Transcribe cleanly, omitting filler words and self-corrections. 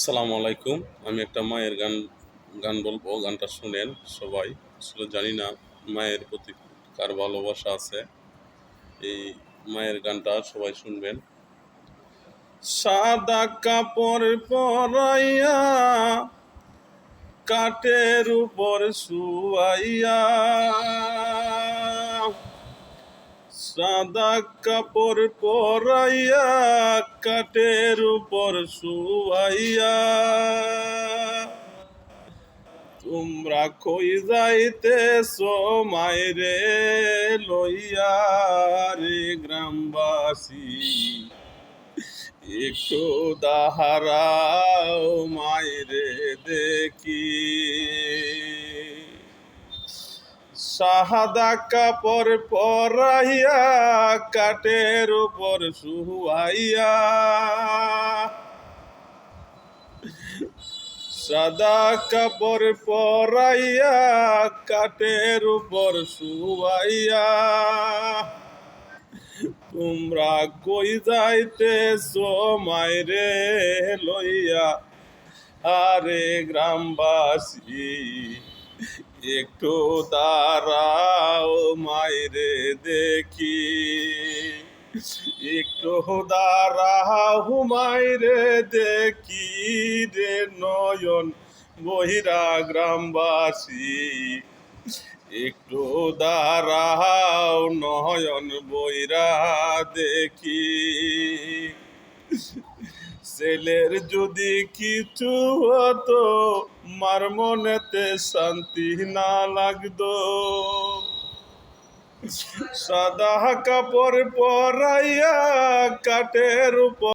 আসসালামু আলাইকুম। আমি একটা মায়ের গান গান বলবো, গানটা শুনেন সবাই। আসলে জানি না মায়ের প্রতি কার ভালোবাসা আছে। এই মায়ের গানটা সবাই শুনবেন। সাদা কাপড় পরাইয়া কাঠের উপর শুয়াইয়া, সাদা কাপড় পরাইয়া কাঠের উপর শুয়াইয়া, তোমরা কই যাইতেছো মায়েরে লইয়া রে গ্রামবাসী, একটু দাহারাও মায়েরে দেখি। সাদা কাপড় পরাইয়া কাঠের উপর শুয়াইয়া, সাদা কাপড় পরাইয়া কাঠের উপর শুয়াইয়া, তোমরা কই যাইতেছো মাইরে লইয়া আরে গ্রামবাসী, একটু দাঁড়াও মাইরে দেখি, একটু দাঁড়াও মাইরে দেখি রে নয়ন বহিরা গ্রামবাসী, একটু দাঁড়াও নয়ন বইরা দেখি। ছেলের যদি কিছু হতো মার মনেতে শান্তি না লাগতো, সাদা কাপড় পরাইয়া কাঠের উপর